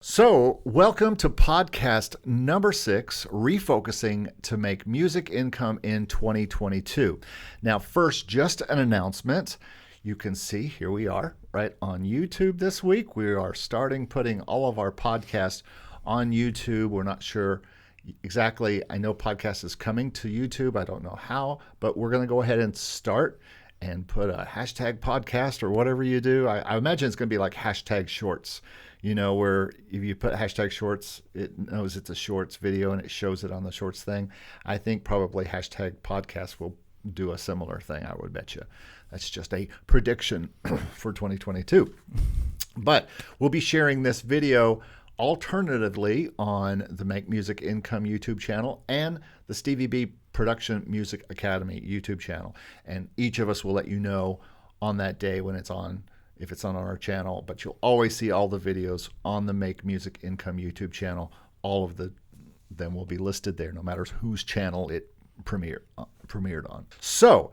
So, welcome to podcast number 6, Refocusing to Make Music Income in 2022. Now, first, just an announcement. You can see here we are right on YouTube this week. We are starting putting all of our podcasts on YouTube. We're not sure exactly. I know podcast is coming to YouTube. I don't know how, but we're going to go ahead and start and put a hashtag podcast or whatever you do. I imagine it's going to be like hashtag shorts. You know, where if you put hashtag shorts, it knows it's a shorts video and it shows it on the shorts thing. I think probably hashtag podcast will do a similar thing, I would bet you. That's just a prediction for 2022. But we'll be sharing this video alternatively on the Make Music Income YouTube channel and the Stevie B Production Music Academy YouTube channel. And each of us will let you know on that day when it's on, if it's on our channel, but you'll always see all the videos on the Make Music Income YouTube channel. All of them will be listed there, no matter whose channel it premiered on. So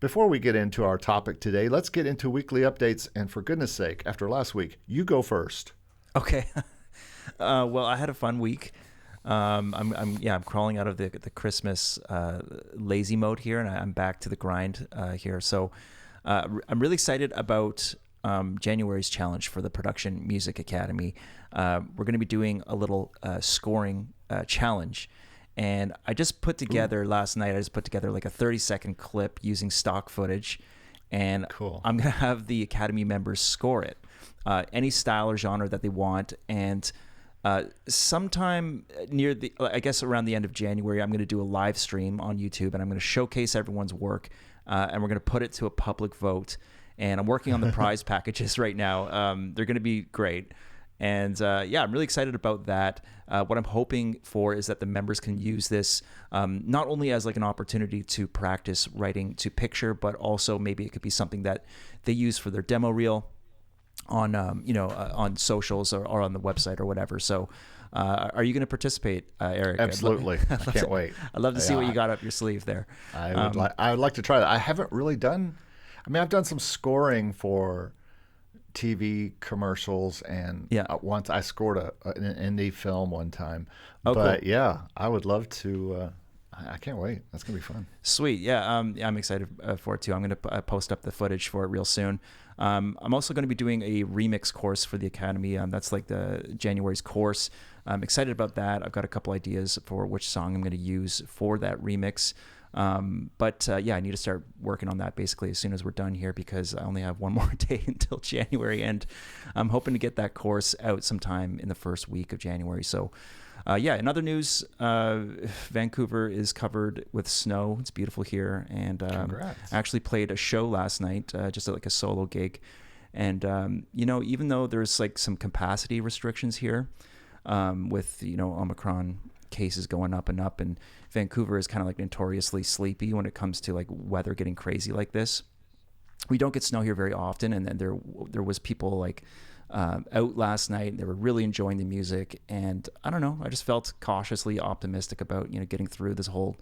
before we get into our topic today, let's get into weekly updates. And for goodness sake, after last week, you go first. Okay. Well, I had a fun week. I'm crawling out of the Christmas lazy mode here, and I'm back to the grind here. So I'm really excited about January's challenge for the Production Music Academy. We're going to be doing a little scoring challenge. And I just put together last night, like a 30-second clip using stock footage. And cool. I'm going to have the Academy members score it, any style or genre that they want. And sometime around the end of January, I'm going to do a live stream on YouTube, and I'm going to showcase everyone's work. And we're going to put it to a public vote. And I'm working on the prize packages right now. They're going to be great. And I'm really excited about that. What I'm hoping for is that the members can use this not only as like an opportunity to practice writing to picture, but also maybe it could be something that they use for their demo reel on on socials or on the website or whatever. So are you going to participate, Eric? Absolutely. I can't wait. I'd love to see what you got up your sleeve there. I would like to try that. I haven't really I've done some scoring for TV commercials, and once I scored an indie film one time. But cool. Yeah, I would love to. I can't wait. That's gonna be fun. Sweet. Yeah, I'm excited for it too. I'm gonna post up the footage for it real soon. I'm also going to be doing a remix course for the Academy. That's like the January's course. I'm excited about that. I've got a couple ideas for which song I'm going to use for that remix. I need to start working on that basically as soon as we're done here, because I only have one more day until January, and I'm hoping to get that course out sometime in the first week of January. So in other news, Vancouver is covered with snow. It's beautiful here, and I actually played a show last night, just like a solo gig. And even though there's like some capacity restrictions here, with Omicron cases going up and up, and Vancouver is kind of like notoriously sleepy when it comes to like weather getting crazy like this. We don't get snow here very often, and then there was people like out last night. They were really enjoying the music, and I don't know, I just felt cautiously optimistic about getting through this whole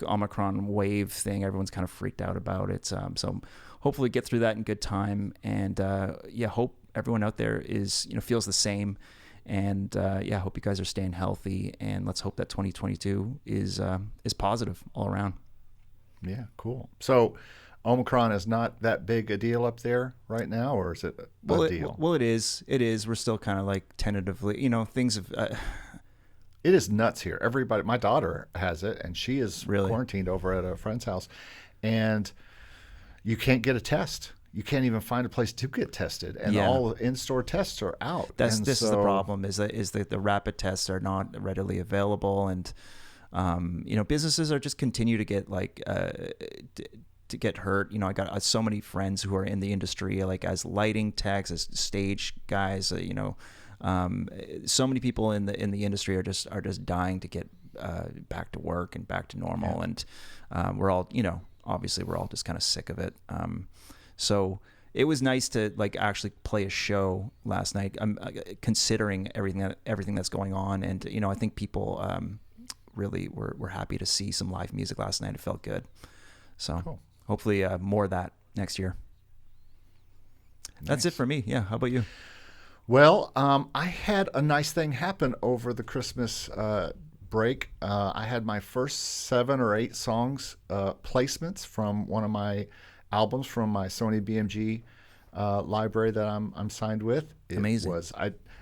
Omicron wave thing. Everyone's kind of freaked out about it, so hopefully get through that in good time, and hope everyone out there is feels the same. And hope you guys are staying healthy, and let's hope that 2022 is positive all around. Yeah, cool. So Omicron is not that big a deal up there right now, or is it a deal? Well, it is. It is. We're still kind of like tentatively, things have... It is nuts here. Everybody, my daughter has it, and she is quarantined over at a friend's house, and you can't get a test. You can't even find a place to get tested, and all in-store tests are out. This is the problem: is that the rapid tests are not readily available, and businesses are just continue to get to get hurt. I got so many friends who are in the industry, like as lighting techs, as stage guys. So many people in the industry are just dying to get back to work and back to normal, and we're all obviously we're all just kind of sick of it. So it was nice to like actually play a show last night. I'm considering everything that's going on, and I think people really were happy to see some live music last night. It felt good. So cool. Hopefully more of that next year. Nice. That's it for me. Yeah. How about you? Well, I had a nice thing happen over the Christmas break. I had my first 7 or 8 songs placements from one of my albums from my Sony BMG library that I'm signed with. Amazing.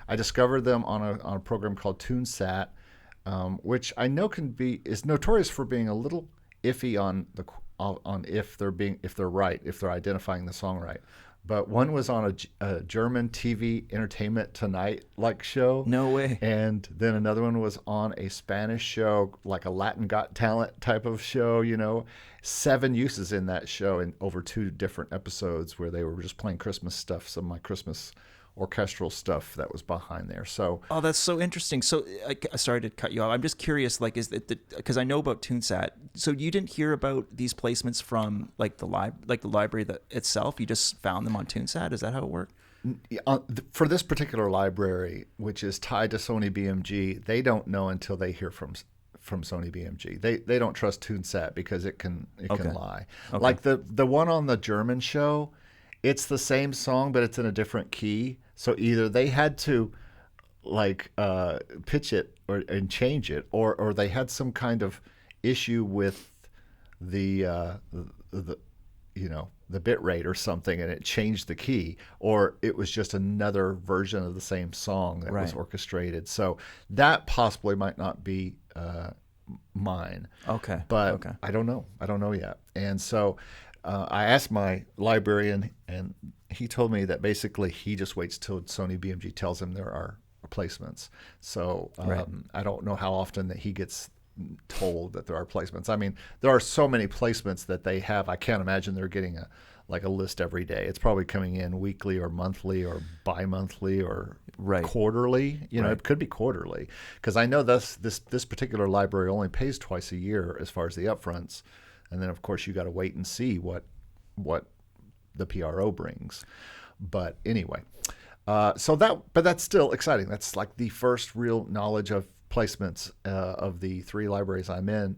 I discovered them on a program called TuneSat, which I know is notorious for being a little iffy on if they're right, if they're identifying the song right. But one was on a German TV Entertainment Tonight like show. No way. And then another one was on a Spanish show, like a Latin Got Talent type of show, 7 uses in that show in over 2 different episodes where they were just playing Christmas stuff, some of my Christmas orchestral stuff that was behind there. So, oh, that's so interesting. So, sorry to cut you off. I'm just curious, like, is it because I know about TuneSat? So you didn't hear about these placements from like the library itself? You just found them on TuneSat? Is that how it worked? For this particular library, which is tied to Sony BMG, they don't know until they hear from Sony BMG. They don't trust TuneSat because it can lie. Okay. Like the one on the German show, it's the same song, but it's in a different key. So either they had to pitch it and change it, or they had some kind of issue with the bit rate or something, and it changed the key, or it was just another version of the same song that was orchestrated. So that possibly might not be mine. Okay. But okay. I don't know yet. And so I asked my librarian, and he told me that basically he just waits till Sony BMG tells him there are replacements. So I don't know how often that he gets told that there are placements. I mean, there are so many placements that they have. I can't imagine they're getting a list every day. It's probably coming in weekly or monthly or bi-monthly or quarterly. It could be quarterly, because I know this particular library only pays twice a year as far as the upfronts, and then of course you got to wait and see what the PRO brings. But anyway, but that's still exciting. That's like the first real knowledge of placements of the 3 libraries I'm in,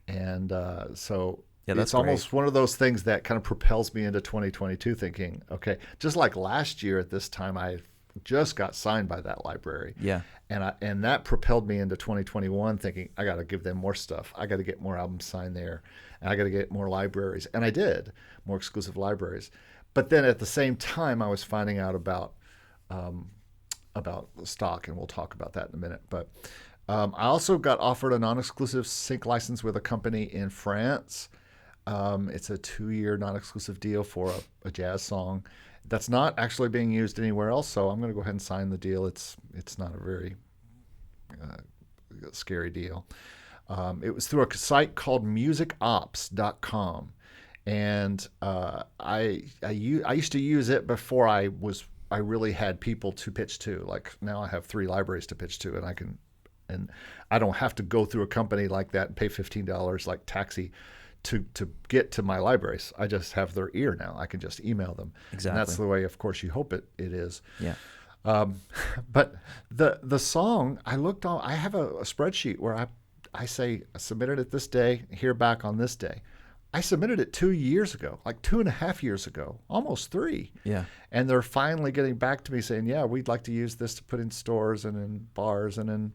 and so it's almost one of those things that kind of propels me into 2022 thinking, okay, just like last year at this time I just got signed by that library, and that propelled me into 2021 thinking I got to give them more stuff, I got to get more albums signed there, and I got to get more libraries, and I did more exclusive libraries. But then at the same time I was finding out about stock, and we'll talk about that in a minute. But I also got offered a non-exclusive sync license with a company in France. It's a 2-year non-exclusive deal for a jazz song that's not actually being used anywhere else. So I'm going to go ahead and sign the deal. It's not a very scary deal. It was through a site called musicops.com. And I used to use it before I really had people to pitch to. Like now I have 3 libraries to pitch to, and I don't have to go through a company like that and pay $15 like taxi to get to my libraries. I just have their ear now. I can just email them. Exactly. And that's the way, of course, you hope it is. Yeah. But the song, I looked on, I have a spreadsheet where I say I submitted it this day, hear back on this day. I submitted it 2 years ago, like 2.5 years ago, almost 3. Yeah. And they're finally getting back to me saying, yeah, we'd like to use this to put in stores and in bars and in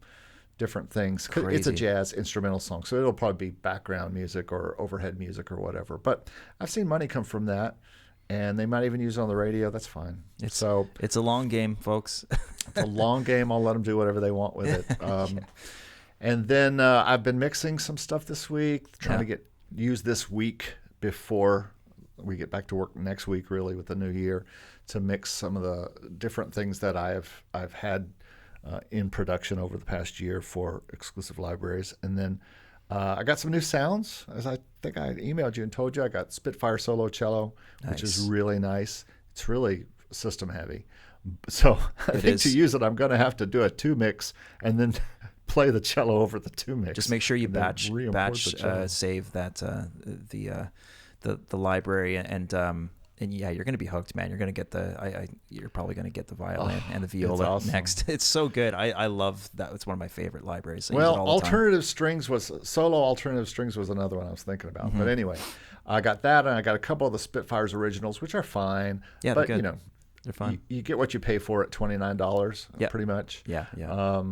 different things. Crazy. It's a jazz instrumental song, so it'll probably be background music or overhead music or whatever. But I've seen money come from that, and they might even use it on the radio. That's fine. It's a long game, folks. It's a long game. I'll let them do whatever they want with it. And then I've been mixing some stuff this week, trying to use this week before we get back to work next week, really, with the new year, to mix some of the different things that I've had in production over the past year for exclusive libraries. And then I got some new sounds, as I think I emailed you and told you. I got Spitfire solo cello, which is really nice. It's really system heavy. So I think to use it, I'm going to have to do a 2 mix and then play the cello over the 2 mix. Just make sure you batch save that the library, and yeah, you're going to be hooked, man. You're going to get you're probably going to get the violin and the viola next. It's so good. I love that. It's one of my favorite libraries. Well, alternative strings was another one I was thinking about. Mm-hmm. But anyway, I got that, and I got a couple of the Spitfires originals, which are fine. Yeah, but good. They're fun. You get what you pay for at $29, Yep. pretty much. Yeah. Yeah.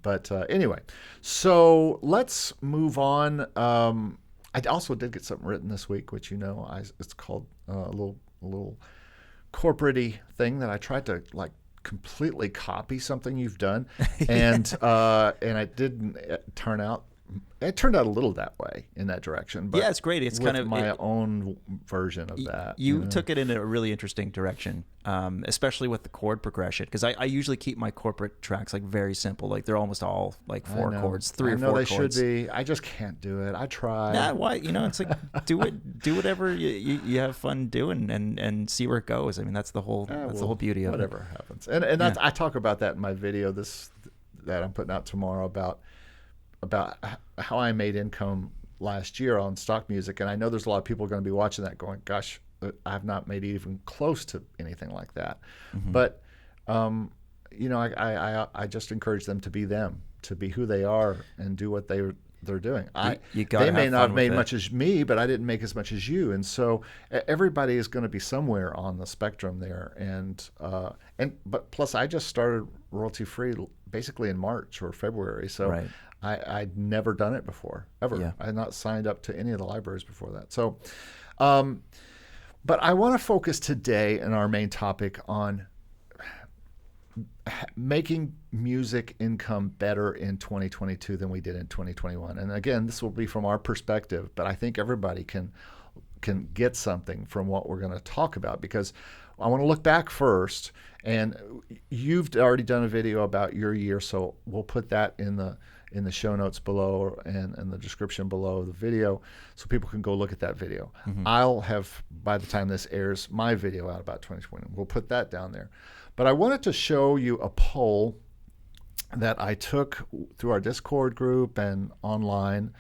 But anyway, so let's move on. I also did get something written this week, which it's called a little corporate-y thing that I tried to like completely copy something you've done, and it didn't turn out. It turned out a little that way in that direction, but yeah, it's great. It's with kind of my own version of that. You took it in a really interesting direction, especially with the chord progression. Because I usually keep my corporate tracks like very simple. Like they're almost all like four chords, three or four chords. I know they should be. I just can't do it. I try. Yeah, why? It's like do whatever you have fun doing and see where it goes. I mean, that's the whole the whole beauty of whatever it. Whatever happens, and that's, I talk about that in my video that I'm putting out tomorrow about how I made income last year on stock music. And I know there's a lot of people going to be watching that going, gosh, I've not made even close to anything like that. Mm-hmm. But, I just encourage them, to be who they are and do what they're doing. They may not have made much as me, but I didn't make as much as you. And so everybody is going to be somewhere on the spectrum there. But plus I just started royalty free basically in March or February. So right. I'd never done it before, ever. Yeah. I had not signed up to any of the libraries before that. So, but I want to focus today in our main topic on making music income better in 2022 than we did in 2021. And again, this will be from our perspective, but I think everybody can get something from what we're going to talk about, because I want to look back first. And you've already done a video about your year, so we'll put that in the show notes below and the description below the video, so people can go look at that video. Mm-hmm. I'll have, by the time this airs, my video out about 2020. We'll put that down there. But I wanted to show you a poll that I took through our Discord group and online,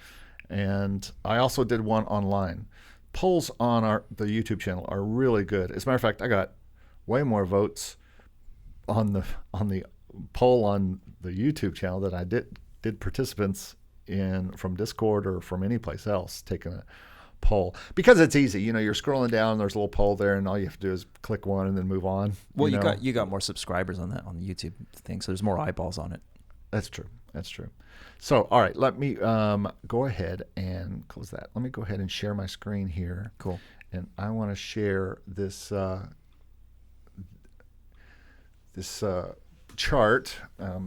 and I also did one online. Polls on the YouTube channel are really good. As a matter of fact, I got way more votes on the poll on the YouTube channel than I did participants from Discord or from any place else taking a poll, because it's easy. You're scrolling down, there's a little poll there, and all you have to do is click one and then move on. Well, you got more subscribers on the YouTube thing, so there's more eyeballs on it. That's true. So, all right, let me go ahead and close that. Let me go ahead and share my screen here. Cool. And I want to share this chart,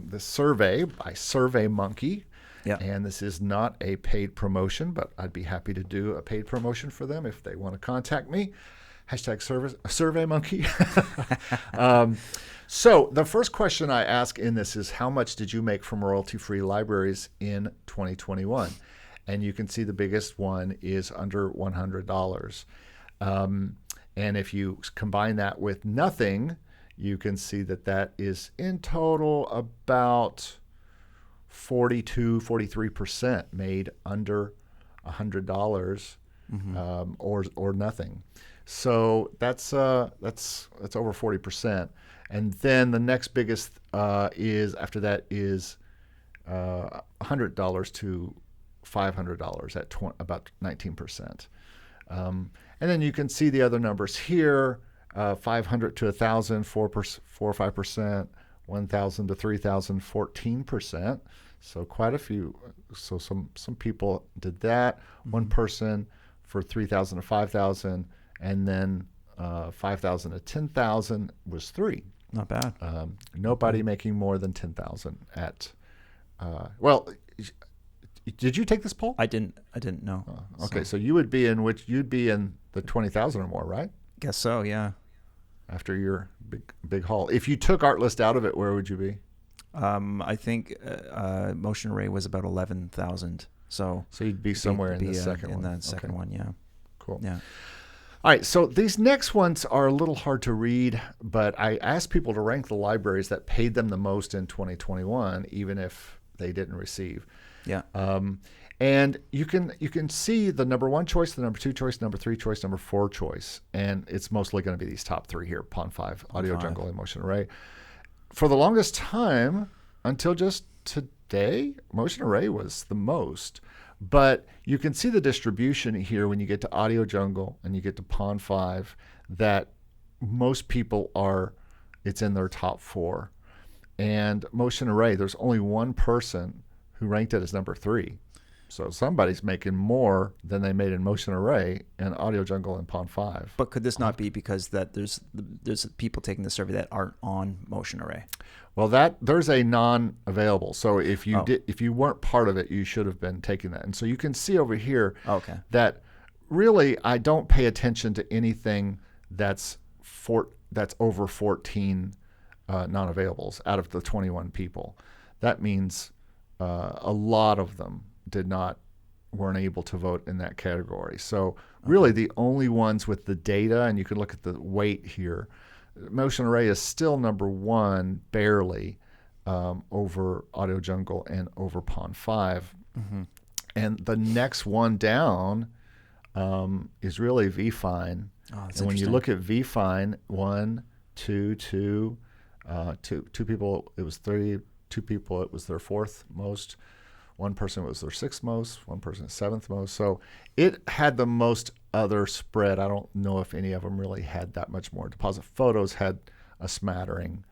this survey by SurveyMonkey. Yeah. And this is not a paid promotion, but I'd be happy to do a paid promotion for them if they want to contact me. #SurveyMonkey. So the first question I ask in this is, how much did you make from royalty-free libraries in 2021? And you can see the biggest one is under $100. And if you combine that with nothing, you can see that is in total about 43% made under $100, mm-hmm. Or nothing. So that's over 40%. And then the next biggest is after that is $100 to $500 at about 19%. And then you can see the other numbers here: 500 to 1,000, 4 or 5%, 1,000 to 3,000, 14%. So quite a few. So some people did that. Mm-hmm. One person for 3,000 to 5,000, and then 5,000 to 10,000 was 3. Not bad. Nobody making more than 10,000 at. Well, did you take this poll? I didn't know. Okay, so you'd be in the 20,000 or more, right? Guess so. Yeah. After your big haul, if you took Artlist out of it, where would you be? I think Motion Array was about 11,000. So you'd be somewhere in the second one. In that second one, yeah. Cool. Yeah. All right, so these next ones are a little hard to read, but I asked people to rank the libraries that paid them the most in 2021, even if they didn't receive. Yeah. And you can see the number 1 choice, the number 2 choice, number 3 choice, number 4 choice, and it's mostly going to be these top 3 here: Pond 5, Audio Jungle, and Motion Array. For the longest time, until just today, Motion Array was the most. But you can see the distribution here when you get to Audio Jungle and you get to Pond 5, that most people it's in their top 4. And Motion Array, there's only one person who ranked it as number 3. So somebody's making more than they made in Motion Array and Audio Jungle and Pond 5. But could this not be because that there's people taking the survey that aren't on Motion Array? Well, there's a non-available. So if you weren't part of it, you should have been taking that. And so you can see over here that really I don't pay attention to anything that's over 14 non-availables out of the 21 people. That means a lot of them weren't able to vote in that category. So really the only ones with the data, and you can look at the weight here, Motion Array is still number 1, barely, over Audio Jungle and over Pond 5. Mm-hmm. And the next one down is really VFine. And when you look at VFine, 2 people, it was 30. 2 people, it was their 4th most. 1 person was their 6th most. 1 person 7th most. So it had the most other spread. I don't know if any of them really had that much more. Deposit Photos had a smattering.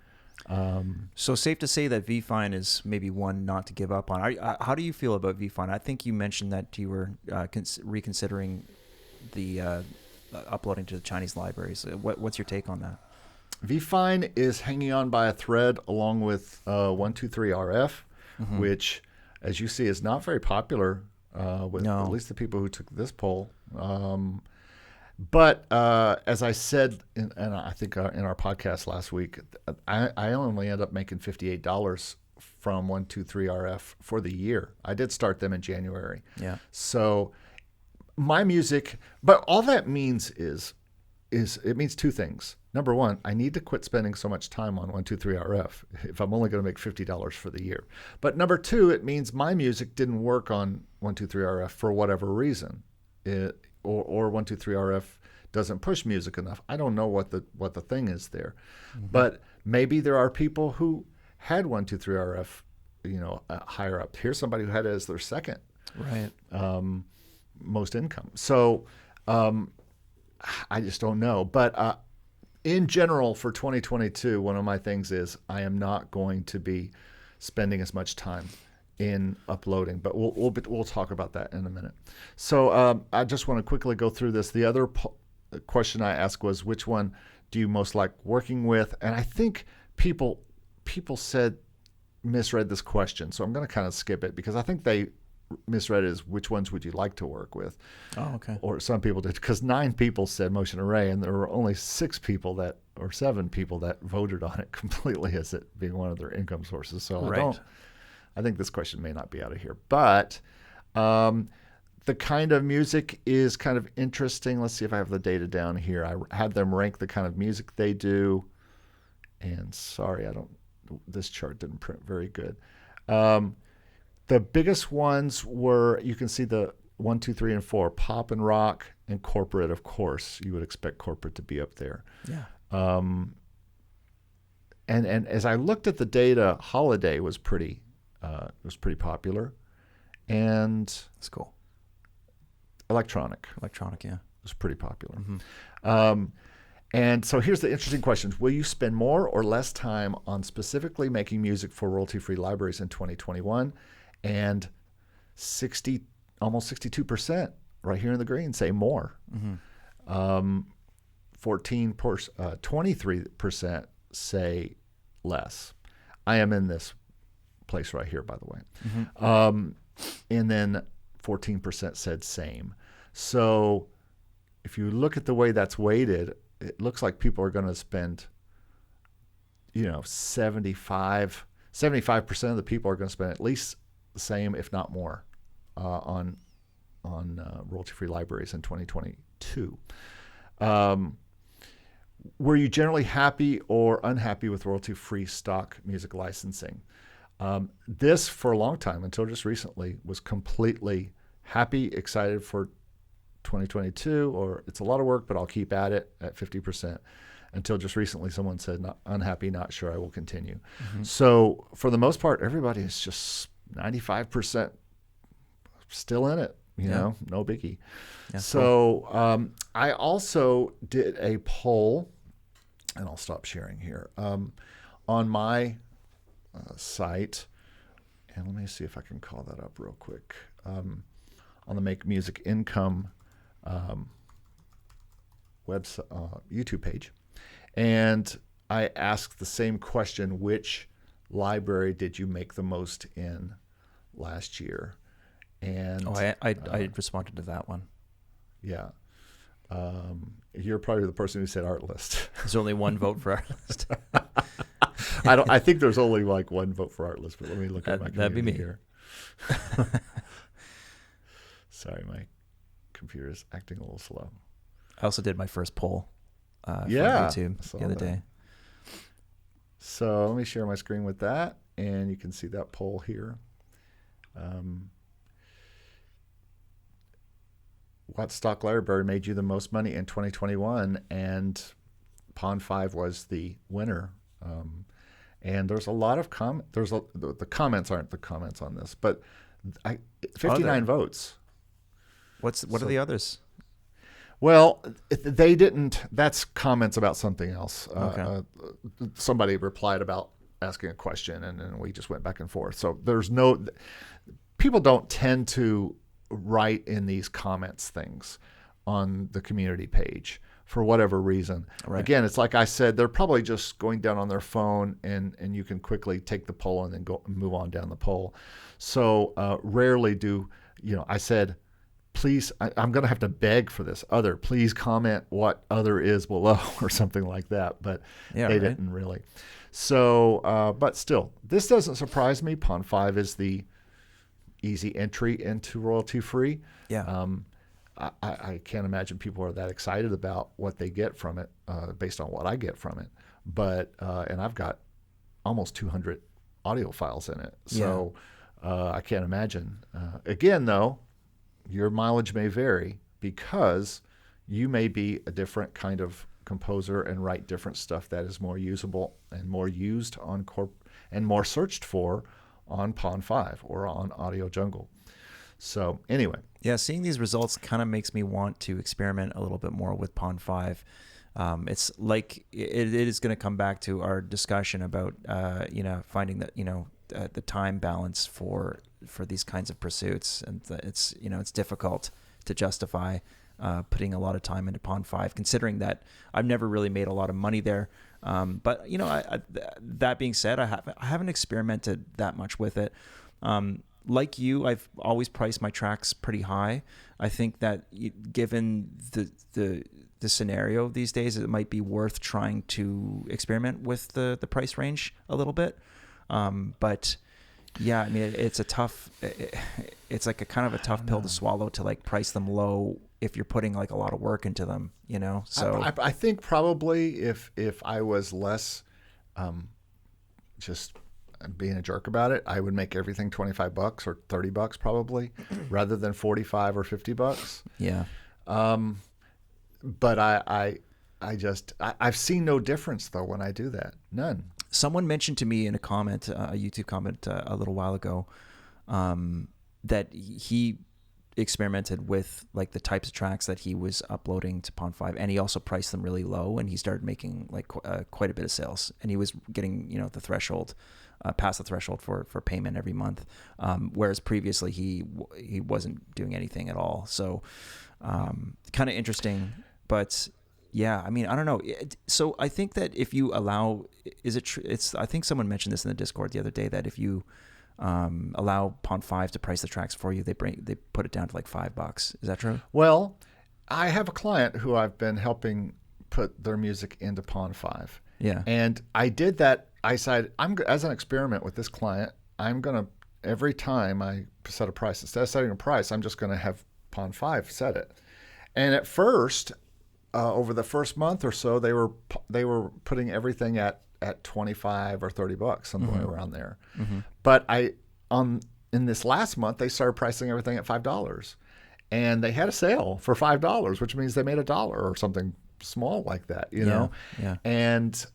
So safe to say that VFine is maybe one not to give up on. How do you feel about VFine? I think you mentioned that you were reconsidering the uploading to the Chinese libraries. What's your take on that? VFine is hanging on by a thread along with 123RF, which, as you see, is not very popular with at least the people who took this poll. But as I said, and I think in our podcast last week, I only ended up making $58 from 123RF for the year. I did start them in January. Yeah. So my music, but all that means is it means 2 things. Number 1, I need to quit spending so much time on 123RF if I'm only going to make $50 for the year. But number 2, it means my music didn't work on 123RF for whatever reason, or 123RF doesn't push music enough. I don't know what the thing is there, but maybe there are people who had 123RF, higher up. Here's somebody who had it as their 2nd, most income. So I just don't know, but. In general, for 2022, one of my things is I am not going to be spending as much time in uploading, but we'll talk about that in a minute. So I just want to quickly go through this. The other question I asked was, which one do you most like working with? And I think people misread this question, so I'm going to kind of skip it because I think they misread it as which ones would you like to work with. Oh, okay. Or some people did, because 9 people said Motion Array, and there were only 7 people that voted on it completely as it being one of their income sources. So I think this question may not be out of here. But the kind of music is kind of interesting. Let's see if I have the data down here. I had them rank the kind of music they do. And sorry, this chart didn't print very good. The biggest ones were, you can see the 1, 2, 3, and 4, pop and rock and corporate. Of course, you would expect corporate to be up there. Yeah. And as I looked at the data, holiday was pretty popular, and that's cool. Electronic, yeah, was pretty popular. And so here's the interesting questions: will you spend more or less time on specifically making music for royalty-free libraries in 2021? And almost 62% right here in the green say more. 23% say less. I am in this place right here, by the way. And then 14% said same. So if you look at the way that's weighted, it looks like people are going to spend, 75% of the people are going to spend at least the same, if not more, on royalty-free libraries in 2022. Were you generally happy or unhappy with royalty-free stock music licensing? This, for a long time, until just recently, was completely happy, excited for 2022, or it's a lot of work, but I'll keep at it at 50%. Until just recently, someone said, not unhappy, not sure I will continue. So for the most part, everybody is just 95% still in it, no biggie. Yeah, so I also did a poll and I'll stop sharing here. On my site, and let me see if I can call that up real quick. On the Make Music Income website, YouTube page, and I asked the same question: which library did you make the most in last year? And I responded to that one. Yeah. You're probably the person who said Artlist. There's only one vote for Artlist. I think there's only like one vote for Artlist, but let me look at my that'd be me here. Sorry, my computer's acting a little slow. I also did my first poll for Yeah, YouTube the other day. So let me share my screen with that, and you can see that poll here. What stock library made you the most money in 2021? And Pond 5 was the winner. And there's a lot of the comments aren't the comments on this, but 59 votes. What are the others? Well, they didn't. That's comments about something else. Okay. Somebody replied about asking a question, and then we just went back and forth. So people don't tend to write in these comments things on the community page for whatever reason. Right. Again, it's like I said, they're probably just going down on their phone, and you can quickly take the poll and then go move on down the poll. So rarely do, I said, please, I'm going to have to beg for this. Please comment what other is below or something like that. But they didn't really. So, but still, this doesn't surprise me. Pond 5 is the easy entry into royalty free. Yeah. I can't imagine people are that excited about what they get from it based on what I get from it. But, and I've got almost 200 audio files in it. So I can't imagine. Again, though, your mileage may vary because you may be a different kind of composer and write different stuff that is more usable and more used on and more searched for on Pond 5 or on Audio Jungle. So anyway. Yeah, seeing these results kind of makes me want to experiment a little bit more with Pond 5. It's like it is going to come back to our discussion about finding that the time balance for these kinds of pursuits, and it's difficult to justify putting a lot of time into Pond 5, considering that I've never really made a lot of money there. But that being said, I haven't experimented that much with it. Like you, I've always priced my tracks pretty high. I think that given the scenario these days, it might be worth trying to experiment with the price range a little bit. But yeah, I mean, it's like a kind of a tough pill to swallow to like price them low if you're putting like a lot of work into them, So I think probably if I was less just being a jerk about it, I would make everything $25 or $30 probably rather than $45 or $50. Yeah. But I've seen no difference though when I do that. None. Someone mentioned to me in a comment, a YouTube comment a little while ago, that he experimented with like the types of tracks that he was uploading to Pond 5, and he also priced them really low, and he started making like quite a bit of sales, and he was getting the threshold, past the threshold for payment every month, whereas previously he wasn't doing anything at all. So kind of interesting, but yeah, I mean, I don't know. So I think that if you allow, I think someone mentioned this in the Discord the other day, that if you allow Pond 5 to price the tracks for you, they put it down to like $5. Is that true? Well, I have a client who I've been helping put their music into Pond 5. Yeah. And I did that. I decided, as an experiment with this client, I'm going to, every time I set a price, instead of setting a price, I'm just going to have Pond 5 set it. And at first, over the first month or so, they were putting everything at $25 or $30, something around there. Mm-hmm. But in this last month, they started pricing everything at $5, and they had a sale for $5, which means they made $1 or something small like that, you know? Yeah. And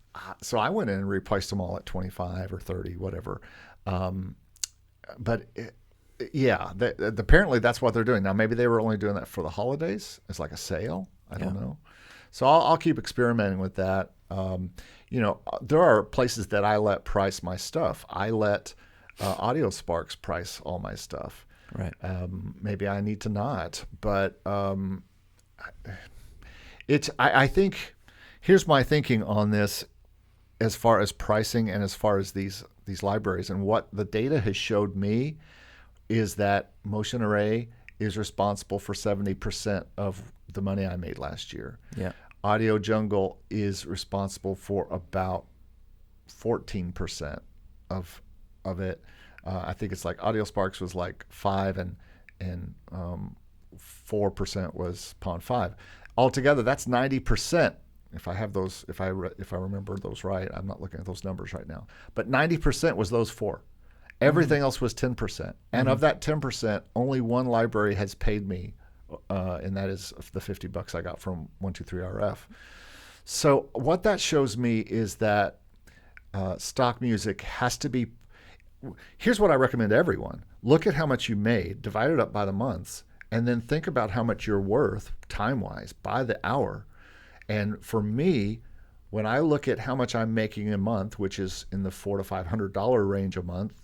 so I went in and replaced them all at 25 or 30, whatever. But apparently that's what they're doing. Now, maybe they were only doing that for the holidays. It's like a sale. I don't know. So I'll keep experimenting with that. There are places that I let price my stuff. I let Audio Sparks price all my stuff. Right. Maybe I need to not, but I think here's my thinking on this as far as pricing and as far as these libraries, and what the data has showed me is that Motion Array is responsible for 70% of the money I made last year. Yeah. Audio Jungle is responsible for about 14% of it. I think it's like Audio Sparks was like 5 and 4% was Pond 5. Altogether, that's 90%. If I have those, if I remember those right, I'm not looking at those numbers right now. But 90% was those 4. Everything else was 10%. And of that 10%, only one library has paid me, and that is the $50 I got from 123RF. So what that shows me is that stock music has to be. Here's what I recommend to everyone: look at how much you made, divide it up by the months, and then think about how much you're worth time-wise by the hour. And for me, when I look at how much I'm making a month, which is in the $400 to $500 range a month,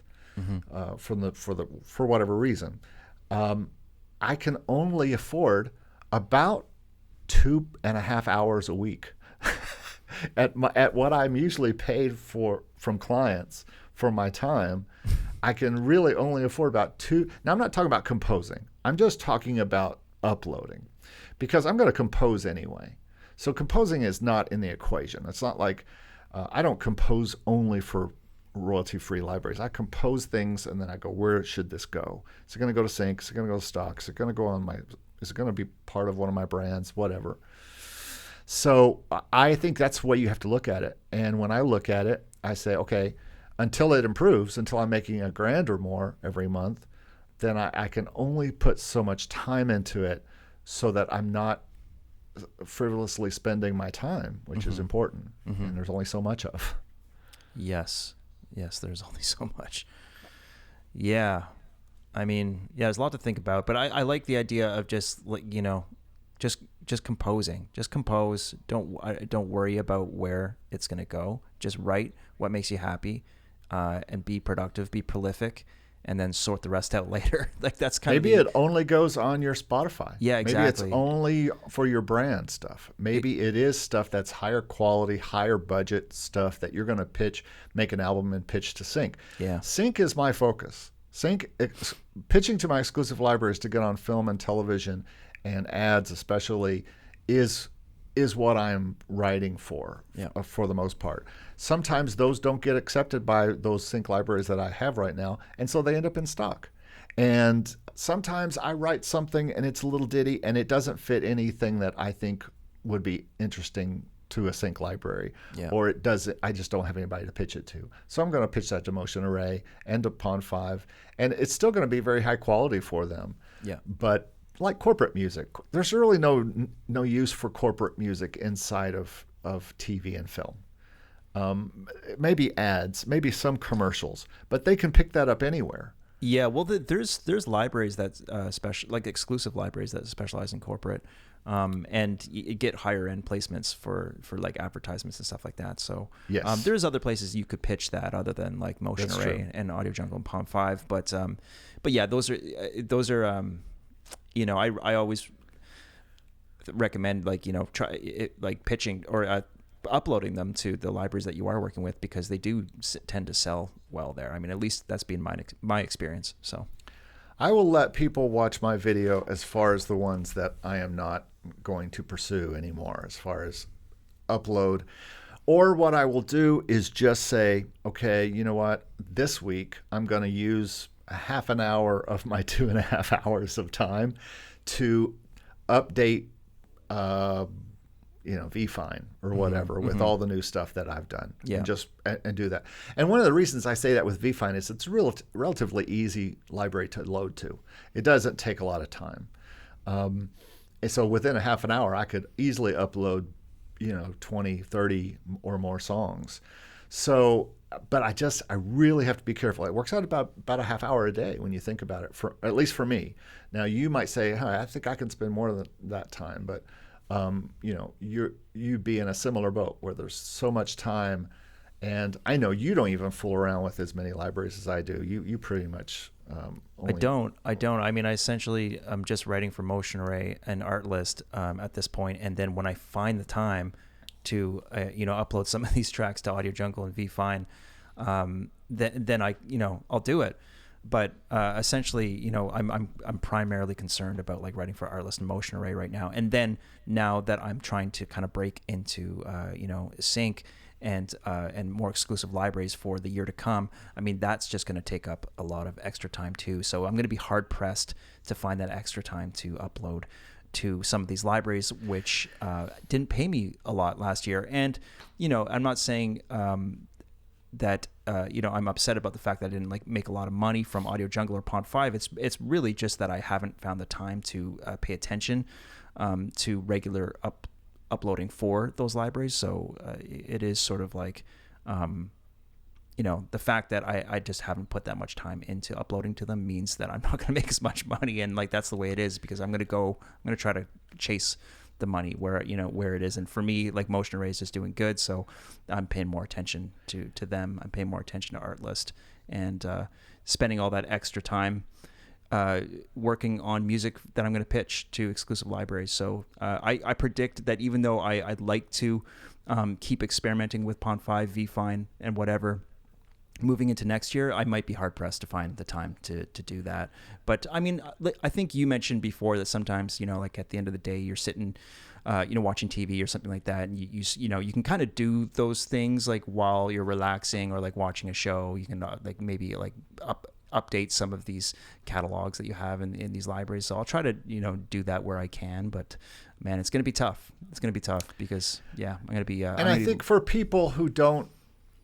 for whatever reason, I can only afford about 2.5 hours a week at what I'm usually paid for from clients for my time. I can really only afford about 2. Now, I'm not talking about composing. I'm just talking about uploading, because I'm going to compose anyway. So composing is not in the equation. It's not like I don't compose only for royalty-free libraries. I compose things and then I go, where should this go? Is it going to go to sync? Is it going to go to stock? Is it going to go on is it going to be part of one of my brands? Whatever. So I think that's the way you have to look at it. And when I look at it, I say, okay, until it improves, until I'm making $1,000 or more every month, then I can only put so much time into it so that I'm not frivolously spending my time, which is important. And there's only so much of. Yes, there's only so much. Yeah, I mean, there's a lot to think about, but I like the idea of just just composing. Just compose. Don't worry about where it's gonna go. Just write what makes you happy, and be productive, be prolific, and then sort the rest out later. Like that's kind maybe it only goes on your Spotify. Yeah, exactly. Maybe it's only for your brand stuff. Maybe it is stuff that's higher quality, higher budget stuff that you're going to make an album and pitch to Sync. Yeah. Sync is my focus. Pitching to my exclusive libraries to get on film and television and ads especially is what I'm writing for the most part. Sometimes those don't get accepted by those sync libraries that I have right now, and so they end up in stock. And sometimes I write something and it's a little ditty and it doesn't fit anything that I think would be interesting to a sync library, or it doesn't. I just don't have anybody to pitch it to. So I'm going to pitch that to Motion Array and to Pond 5, and it's still going to be very high quality for them. Yeah. But like corporate music, there's really no use for corporate music inside of TV and film. Maybe ads, maybe some commercials, but they can pick that up anywhere. Yeah, well, there's libraries that like exclusive libraries that specialize in corporate, and you get higher end placements for like advertisements and stuff like that. So yes. There's other places you could pitch that other than like Motion That's Array true. And Audio Jungle and Pond 5, but yeah, those are I always recommend try it, like pitching or uploading them to the libraries that you are working with, because they do tend to sell well there. I mean, at least that's been my experience. So I will let people watch my video as far as the ones that I am not going to pursue anymore as far as upload. Or what I will do is just say, okay, you know what? This week I'm going to use a half an hour of my 2.5 hours of time to update VFine or whatever with all the new stuff that I've done. Yeah. And do that. And one of the reasons I say that with VFine is it's a relatively easy library to load to. It doesn't take a lot of time. And so within a half an hour, I could easily upload, 20, 30 or more songs. So, but I really have to be careful. It works out about a half hour a day when you think about it, at least for me. Now, you might say, I think I can spend more than that time, but you'd be in a similar boat where there's so much time. And I know you don't even fool around with as many libraries as I do. You pretty much only... I don't. I mean, I essentially I'm just writing for Motion Array and Artlist at this point, and then when I find the time to upload some of these tracks to Audio Jungle and VFine, then I I'll do it. But essentially, I'm primarily concerned about like writing for Artlist and Motion Array right now. And then now that I'm trying to kind of break into sync and more exclusive libraries for the year to come, I mean, that's just going to take up a lot of extra time too. So I'm going to be hard pressed to find that extra time to upload to some of these libraries, which didn't pay me a lot last year. And I'm not saying that I'm upset about the fact that I didn't like make a lot of money from Audio Jungle or Pond 5. It's really just that I haven't found the time to pay attention to regular uploading for those libraries. So it is sort of like the fact that I just haven't put that much time into uploading to them means that I'm not going to make as much money, and like that's the way it is, because I'm going to try to chase the money where it is. And for me, like Motion Array is just doing good, so I'm paying more attention to them. I'm paying more attention to Artlist, and spending all that extra time working on music that I'm going to pitch to exclusive libraries. So I predict that even though I'd like to keep experimenting with Pond 5, VFine, and whatever, moving into next year, I might be hard pressed to find the time to do that. But I mean, I think you mentioned before that sometimes, like at the end of the day, you're sitting, watching TV or something like that, and you can kind of do those things like while you're relaxing or like watching a show. You can like maybe like update some of these catalogs that you have in these libraries. So I'll try to do that where I can. But man, it's going to be tough. It's going to be tough because I'm going to be. And I think for people who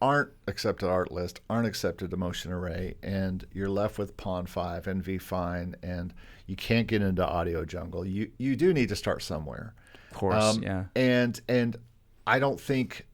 aren't accepted Artlist, aren't accepted to Motion Array, and you're left with Pond 5 and VFine, and you can't get into Audio Jungle, you do need to start somewhere. Of course, yeah. And I don't think...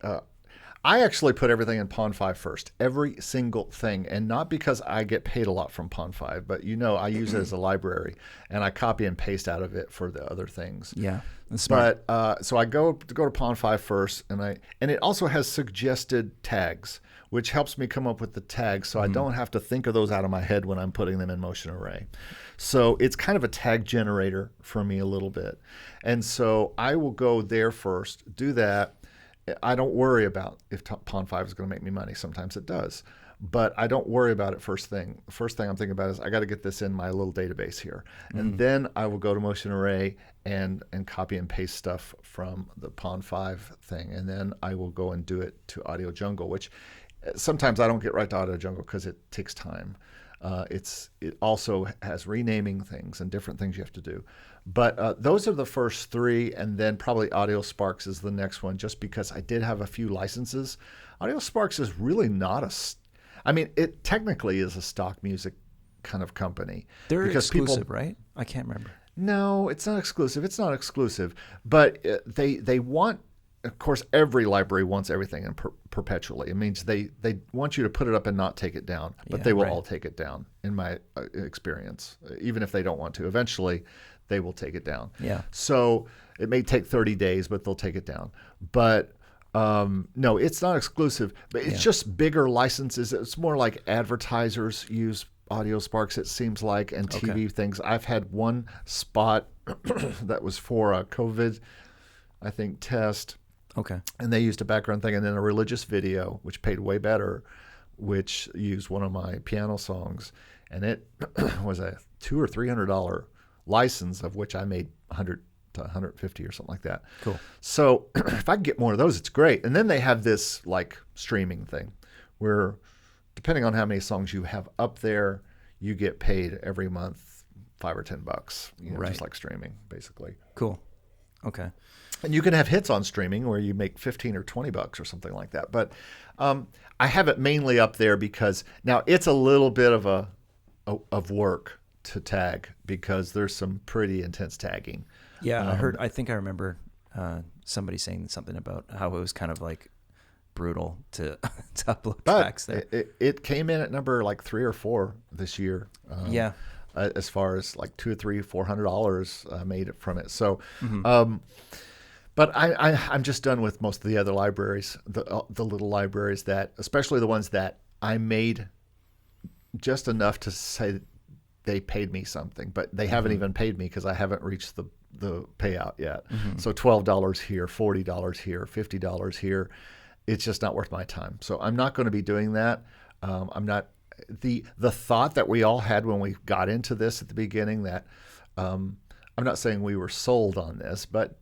I actually put everything in Pond 5 first, every single thing, and not because I get paid a lot from Pond 5, but I use it as a library, and I copy and paste out of it for the other things. Yeah, that's smart. But so I go to Pond 5 first, and it also has suggested tags, which helps me come up with the tags, so I don't have to think of those out of my head when I'm putting them in Motion Array. So it's kind of a tag generator for me a little bit, and so I will go there first, do that. I don't worry about if Pond 5 is going to make me money. Sometimes it does, but I don't worry about it first thing. The first thing I'm thinking about is I got to get this in my little database here. And then I will go to Motion Array and copy and paste stuff from the Pond 5 thing. And then I will go and do it to Audio Jungle, which sometimes I don't get right to Audio Jungle because it takes time. It also has renaming things and different things you have to do. But those are the first three, and then probably Audio Sparks is the next one, just because I did have a few licenses. Audio Sparks is really not it technically is a stock music kind of company. They're exclusive, right? I can't remember. No, it's not exclusive. It's not exclusive. But they want, of course, every library wants everything in perpetually. It means they want you to put it up and not take it down, but they will all take it down, in my experience, even if they don't want to. Eventually, they will take it down. Yeah. So it may take 30 days, but they'll take it down. But no, it's not exclusive, but it's just bigger licenses. It's more like advertisers use Audio Sparks, it seems like, and TV things. I've had one spot that was for a COVID, I think, test. Okay. And they used a background thing, and then a religious video, which paid way better, which used one of my piano songs, and it was a $200 or $300 license, of which I made 100 to 150 or something like that. Cool. So if I can get more of those, it's great. And then they have this like streaming thing, where depending on how many songs you have up there, you get paid every month $5 or $10, just like streaming, basically. Cool. Okay. And you can have hits on streaming where you make $15 or $20 or something like that. But I have it mainly up there because now it's a little bit of work to tag, because there's some pretty intense tagging. Yeah, I think I remember somebody saying something about how it was kind of like brutal to upload tracks there. It came in at number like 3 or 4 this year. As far as like $200 or $300, $400 made it from it. So, But I'm just done with most of the other libraries, the little libraries that, especially the ones that I made just enough to say they paid me something, but they haven't even paid me because I haven't reached the payout yet. So $12 here, $40 here, $50 here. It's just not worth my time. So I'm not going to be doing that. I'm not the thought that we all had when we got into this at the beginning that I'm not saying we were sold on this, but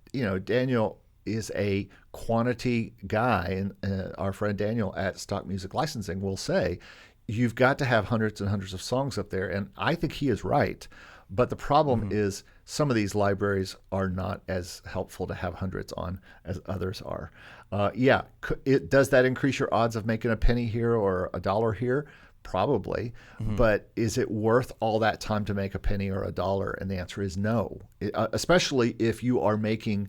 Daniel is a quantity guy, and our friend Daniel at Stock Music Licensing will say, you've got to have hundreds and hundreds of songs up there. And I think he is right. But the problem is some of these libraries are not as helpful to have hundreds on as others are. Does that increase your odds of making a penny here or a dollar here? Probably. But is it worth all that time to make a penny or a dollar? And the answer is no, especially if you are making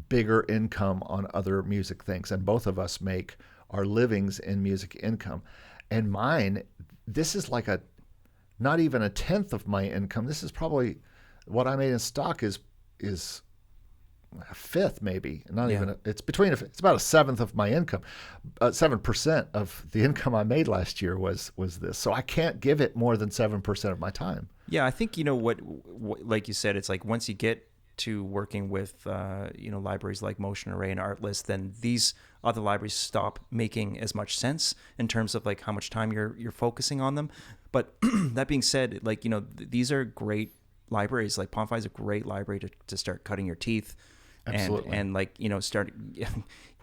bigger income on other music things. And both of us make our livings in music income. And mine, this is like not even a tenth of my income. This is probably what I made in stock is a fifth, maybe. Not even. It's about a seventh of my income. 7% of the income I made last year was this. So I can't give it more than 7% of my time. Yeah, I think what like you said, it's like once you get to working with libraries like Motion Array and Artlist, then these other libraries stop making as much sense in terms of like how much time you're focusing on them. But that being said, like these are great libraries. Like Pond5 is a great library to start cutting your teeth. Absolutely. And like start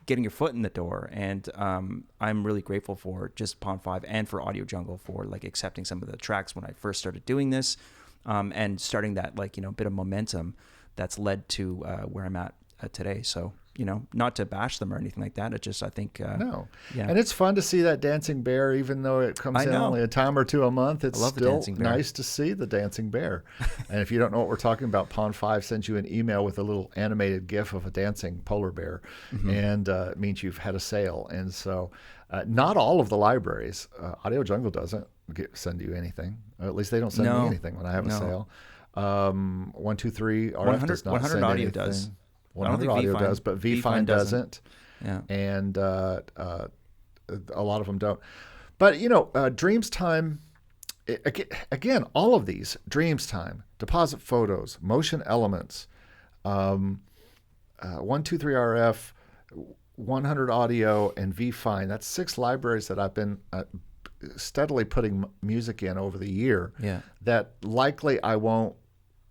getting your foot in the door. And I'm really grateful for just Pond5 and for Audio Jungle for like accepting some of the tracks when I first started doing this, and starting that like bit of momentum that's led to where I'm at today. So, not to bash them or anything like that. It just, I think, no. Yeah. And it's fun to see that dancing bear, even though it comes in only a time or two a month. It's still nice to see the dancing bear. And if you don't know what we're talking about, Pond5 sends you an email with a little animated GIF of a dancing polar bear, and it means you've had a sale. And so, not all of the libraries, Audio Jungle doesn't send you anything. At least they don't send me anything when I have a sale. 123 RF does not 100 send Audio anything. does. 100 Audio does, but VFine doesn't. Yeah. And a lot of them don't. But, Dreams Time, again, all of these, Dreams Time, Deposit Photos, Motion Elements, 123 RF, 100 Audio, and VFine. That's 6 libraries that I've been steadily putting music in over the year that likely I won't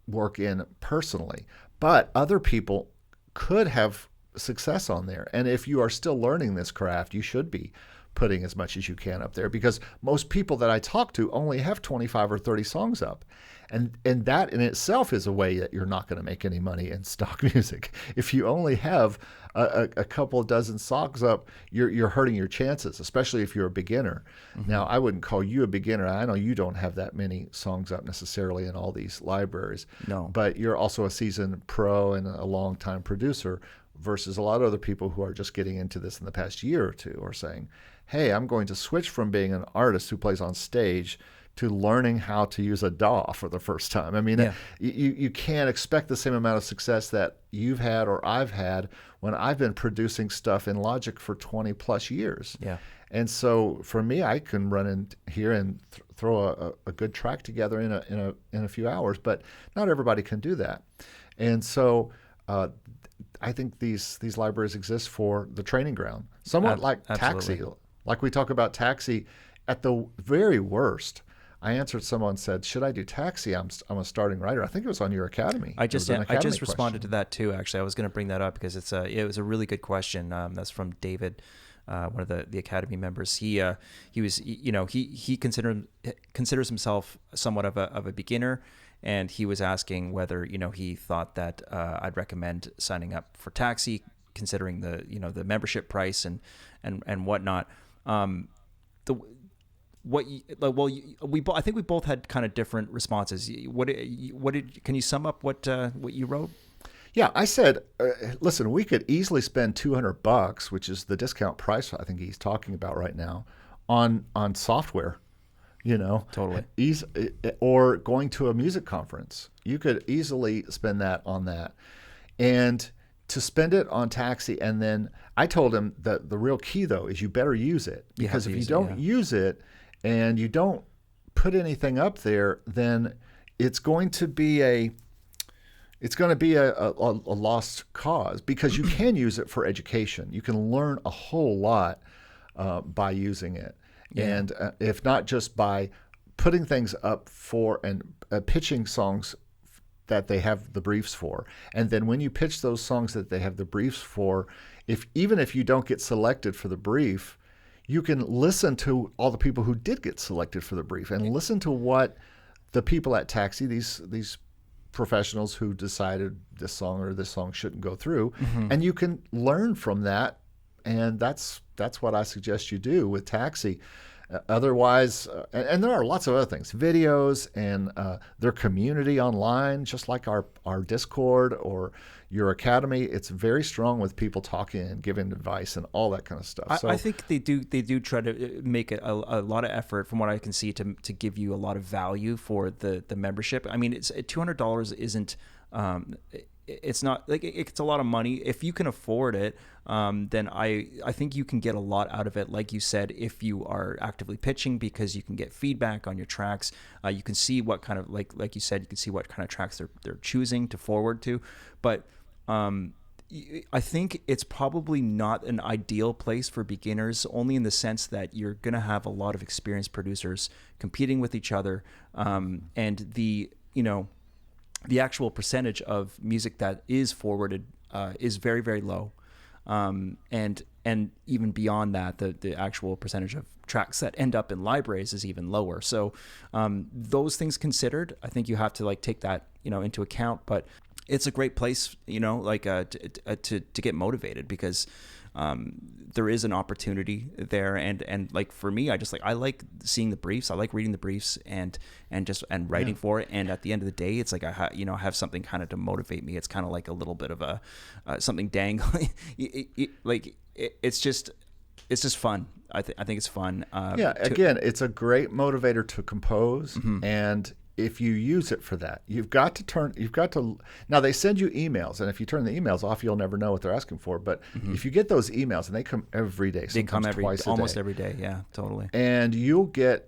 work in personally, but other people could have success on there. And if you are still learning this craft, you should be putting as much as you can up there, because most people that I talk to only have 25 or 30 songs up. And that in itself is a way that you're not going to make any money in stock music. If you only have a couple of dozen songs up, you're hurting your chances, especially if you're a beginner. Now, I wouldn't call you a beginner. I know you don't have that many songs up necessarily in all these libraries. No. But you're also a seasoned pro and a long-time producer, versus a lot of other people who are just getting into this in the past year or two are saying, hey, I'm going to switch from being an artist who plays on stage to learning how to use a DAW for the first time. I mean, you can't expect the same amount of success that you've had or I've had when I've been producing stuff in Logic for 20 plus years. Yeah. And so for me, I can run in here and throw a good track together in a few hours, but not everybody can do that. And so I think these libraries exist for the training ground, somewhat like Taxi. Like we talk about Taxi, at the very worst, I answered someone and said, should I do Taxi? I'm a starting writer. I think it was on your Academy. I just responded to that too, actually. I was going to bring that up because it was a really good question. That's from David, one of the Academy members. He considers himself somewhat of a beginner, and he was asking whether he thought that I'd recommend signing up for Taxi, considering the membership price and whatnot. I think we both had kind of different responses. Can you sum up what you wrote? Yeah, I said, listen, we could easily spend $200, which is the discount price I think he's talking about right now, on software. Totally. Or going to a music conference. You could easily spend that on that. And to spend it on taxi. And then I told him that the real key though is you better use it, because if you don't use it and you don't put anything up there, then it's going to be a lost cause, because you can use it for education. You can learn a whole lot by using it. Yeah. And if not just by putting things up for and pitching songs that they have the briefs for. And then when you pitch those songs that they have the briefs for, even if you don't get selected for the brief, you can listen to all the people who did get selected for the brief and listen to what the people at Taxi, these professionals who decided this song or this song shouldn't go through, and you can learn from that. And that's what I suggest you do with Taxi. Otherwise, and there are lots of other things, videos and their community online, just like our Discord or your Academy. It's very strong with people talking and giving advice and all that kind of stuff. I think they do try to make it a lot of effort, from what I can see, to give you a lot of value for the membership. I mean, it's $200 isn't. It's not like it's a lot of money. If you can afford it, then I think you can get a lot out of it. Like you said, if you are actively pitching, because you can get feedback on your tracks, you can see what kind of like you said, you can see what kind of tracks they're choosing to forward to. But I think it's probably not an ideal place for beginners, only in the sense that you're going to have a lot of experienced producers competing with each other, and the actual percentage of music that is forwarded is very, very low. And even beyond that, the actual percentage of tracks that end up in libraries is even lower. So those things considered, I think you have to take that into account. But it's a great place, to get motivated, because there is an opportunity there, and for me, I like seeing the briefs. I like reading the briefs and writing for it. And at the end of the day, it's like I have something kind of to motivate me. It's kind of like a little bit of a something dangling. It's just fun. I think it's fun. Again, it's a great motivator to compose, and if you use it for that, now they send you emails, and if you turn the emails off, you'll never know what they're asking for. But if you get those emails, and they come every day, almost every day. Yeah, totally. And you'll get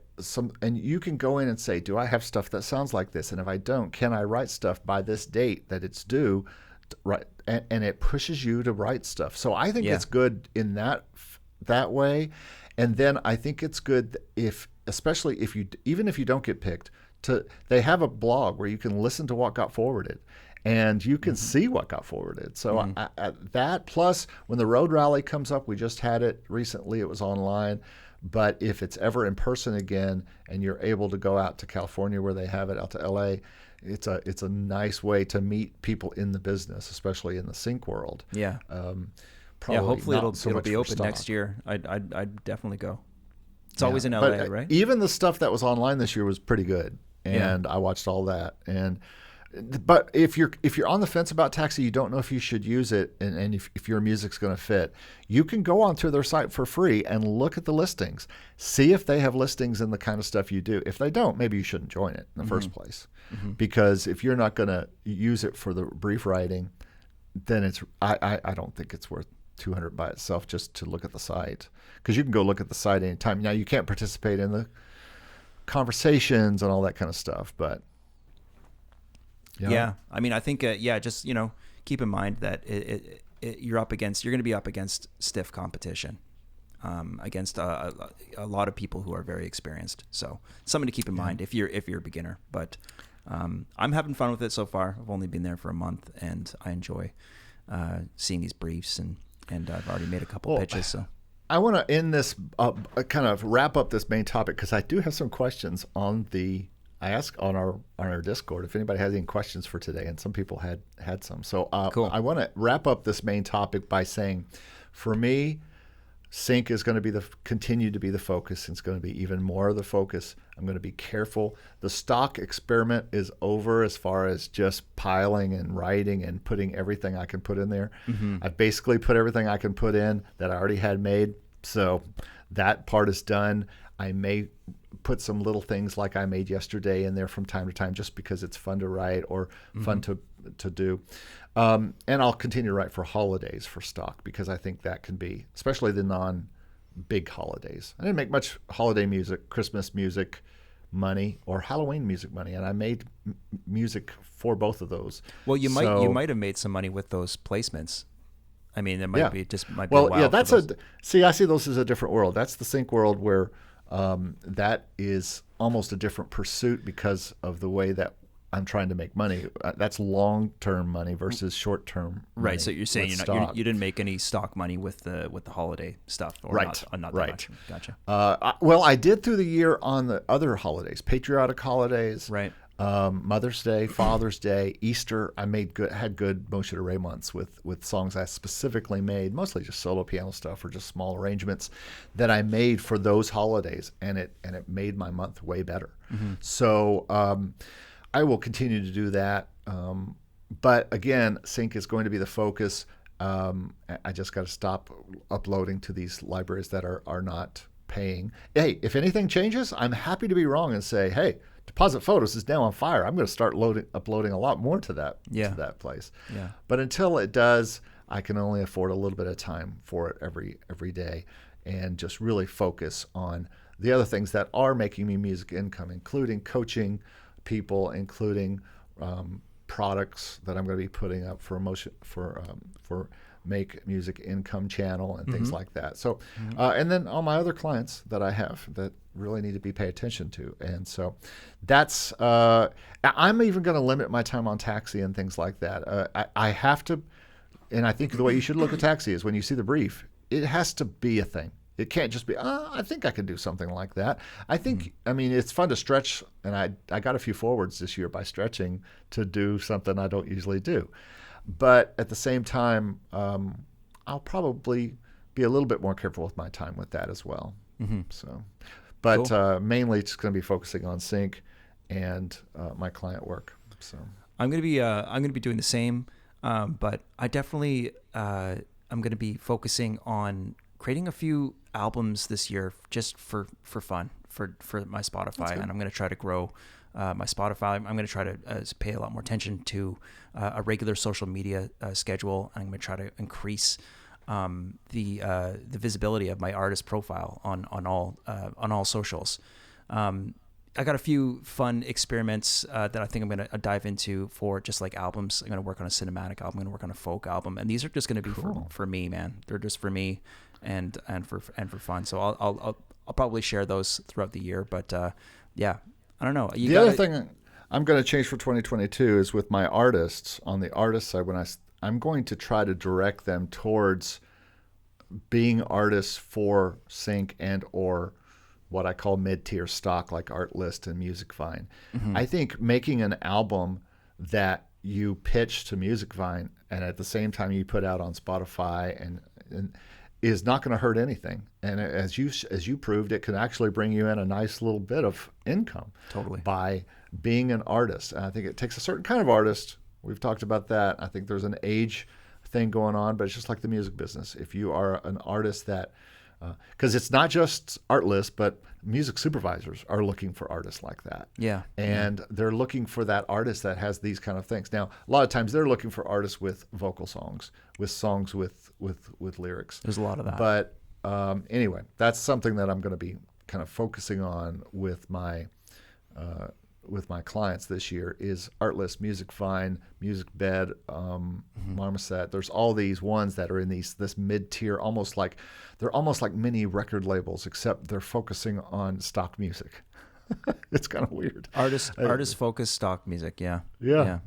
and you can go in and say, do I have stuff that sounds like this? And if I don't, can I write stuff by this date that it's due? Right. And it pushes you to write stuff. So I think it's good in that way. And then I think it's good especially if you don't get picked, they have a blog where you can listen to what got forwarded, and you can see what got forwarded. So that, plus when the road rally comes up, we just had it recently, it was online, but if it's ever in person again and you're able to go out to California where they have it, out to LA, it's a nice way to meet people in the business, especially in the sync world. Yeah. Hopefully it'll be open next year. I'd definitely go. It's always in LA, right? Even the stuff that was online this year was pretty good. And I watched all that. But if you're on the fence about Taxi, you don't know if you should use it, and if your music's going to fit, you can go onto their site for free and look at the listings. See if they have listings in the kind of stuff you do. If they don't, maybe you shouldn't join it in the first place. Because if you're not going to use it for the brief writing, then I don't think it's worth $200 by itself just to look at the site. Because you can go look at the site anytime. Now, you can't participate in the conversations and all that kind of stuff, but I mean, I think just keep in mind that you're going to be up against stiff competition, against a lot of people who are very experienced. So something to keep in mind if you're a beginner. But I'm having fun with it so far. I've only been there for a month, and I enjoy seeing these briefs, and I've already made a couple pitches. So I want to end this, kind of wrap up this main topic, because I do have some questions I asked on our Discord if anybody has any questions for today, and some people had some. So cool. I want to wrap up this main topic by saying, for me, sync is going to continue to be the focus. It's going to be even more of the focus. I'm going to be careful. The stock experiment is over as far as just piling and writing and putting everything I can put in there. I've basically put everything I can put in that I already had made. So that part is done. I may put some little things like I made yesterday in there from time to time, just because it's fun to write or fun to do. And I'll continue to write for holidays for stock, because I think that can be, especially the non-big holidays. I didn't make much holiday music, Christmas music money or Halloween music money, and I made music for both of those. Well, you might have made some money with those placements. I mean, it might be a while. Yeah, that's I see those as a different world. That's the sync world, where that is almost a different pursuit because of the way that I'm trying to make money. That's long-term money versus short-term money. Right. So you're saying you didn't make any stock money with the holiday stuff, or right? Not that much. Gotcha. Well, I did through the year on the other holidays, patriotic holidays, right? Mother's Day, Father's Day, Easter. I had good Motion Array months with songs I specifically made, mostly just solo piano stuff or just small arrangements that I made for those holidays, and it made my month way better. So I will continue to do that. But again, sync is going to be the focus. I just got to stop uploading to these libraries that are not paying. Hey, if anything changes, I'm happy to be wrong and say, hey, Deposit Photos is now on fire. I'm going to start uploading a lot more to that place. Yeah. But until it does, I can only afford a little bit of time for it every day, and just really focus on the other things that are making me music income, including coaching people, including products that I'm going to be putting up for Make Music Income channel and things like that. So, and then all my other clients that I have that really need to be paid attention to. And so that's, I'm even going to limit my time on Taxi and things like that. I have to, and I think the way you should look at Taxi is when you see the brief, it has to be a thing. It can't just be, I think I could do something like that. I think, I mean, it's fun to stretch, and I got a few forwards this year by stretching to do something I don't usually do. But at the same time, I'll probably be a little bit more careful with my time with that as well. So, but cool. Mainly it's going to be focusing on sync and my client work. So I'm going to be doing the same, but I definitely I'm going to be focusing on creating a few albums this year just for fun for my Spotify, and I'm going to try to grow my Spotify. I'm going to try to pay a lot more attention to a regular social media schedule. I'm going to try to increase the visibility of my artist profile on all socials. I got a few fun experiments that I think I'm going to dive into for just like albums. I'm going to work on a cinematic album. I'm going to work on a folk album, and these are just going to be for me, man. They're just for me and for fun. So I'll probably share those throughout the year. But yeah, I don't know. The other thing I'm going to change for 2022 is with my artists on the artist side. When I'm going to try to direct them towards being artists for sync and or what I call mid-tier stock, like Artlist and Musicvine. I think making an album that you pitch to Musicvine and at the same time you put out on Spotify and is not going to hurt anything. And as you proved, it can actually bring you in a nice little bit of income. Totally. By being an artist. And I think it takes a certain kind of artist. We've talked about that. I think there's an age thing going on, but it's just like the music business. If you are an artist that because it's not just Artlist, but music supervisors are looking for artists like that. Yeah. And they're looking for that artist that has these kind of things. Now, a lot of times they're looking for artists with vocal songs, with songs with lyrics. There's a lot of that. But anyway, that's something that I'm going to be kind of focusing on with my clients this year is Artlist, Musicvine, MusicBed, Marmoset. There's all these ones that are in this mid-tier, they're almost like mini record labels, except they're focusing on stock music. It's kind of weird. Artist focused stock music, yeah.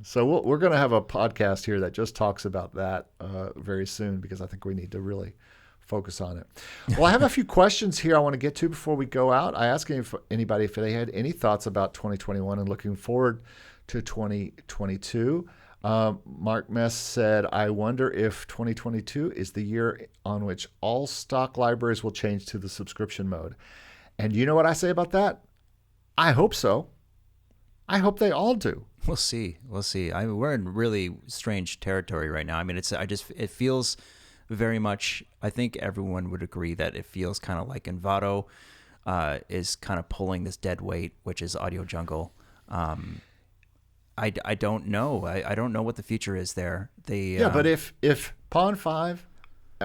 So we're going to have a podcast here that just talks about that very soon, because I think we need to really focus on it. Well, I have a few questions here I want to get to before we go out. I asked anybody if they had any thoughts about 2021 and looking forward to 2022. Mark Mess said, I wonder if 2022 is the year on which all stock libraries will change to the subscription mode. And you know what I say about that? I hope so. I hope they all do. We'll see. I mean, we're in really strange territory right now. I mean, it feels very much, I think everyone would agree that it feels kind of like Envato. is kind of pulling this dead weight, which is Audio Jungle. I don't know. I don't know what the future is there. But if Pond 5,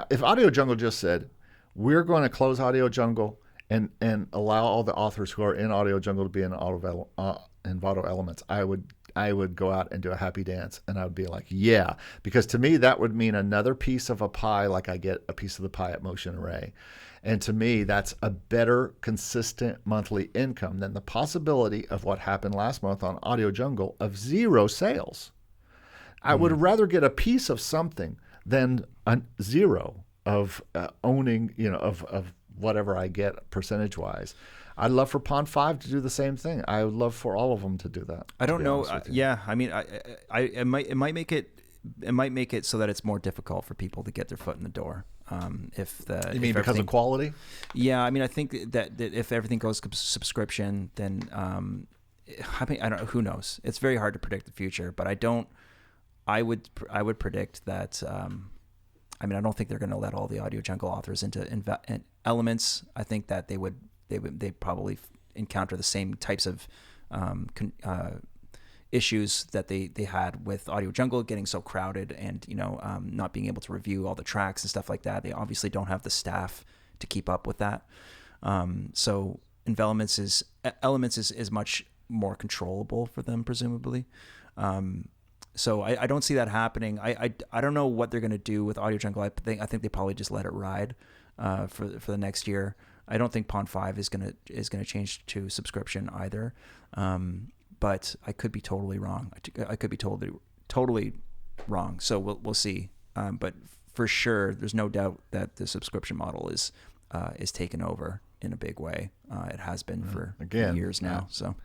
if Audio Jungle just said, we're going to close Audio Jungle and allow all the authors who are in Audio Jungle to be in Envato Elements, I would go out and do a happy dance, and I would be like, yeah, because to me that would mean another piece of a pie, like I get a piece of the pie at Motion Array. And to me, that's a better, consistent monthly income than the possibility of what happened last month on Audio Jungle of 0 sales. I would rather get a piece of something than a 0 of owning, of whatever I get percentage-wise. I'd love for Pond 5 to do the same thing. I would love for all of them to do that. I don't know. Yeah, I mean, it might make it so that it's more difficult for people to get their foot in the door. You mean because of quality? Yeah, I mean, I think that if everything goes subscription, then I mean, I don't know. Who knows? It's very hard to predict the future, but I would predict that. I mean, I don't think they're going to let all the Audio Jungle authors into Elements. I think that they probably encounter the same types of issues that they had with Audio Jungle getting so crowded and not being able to review all the tracks and stuff like that. They obviously don't have the staff to keep up with that. So Elements is much more controllable for them, presumably. So I don't see that happening. I don't know what they're going to do with Audio Jungle. I think they probably just let it ride for the next year. I don't think Pond 5 is going to change to subscription either. But I could be totally wrong. I could be totally wrong. So we'll see. But for sure, there's no doubt that the subscription model is taken over in a big way. It has been for years now. So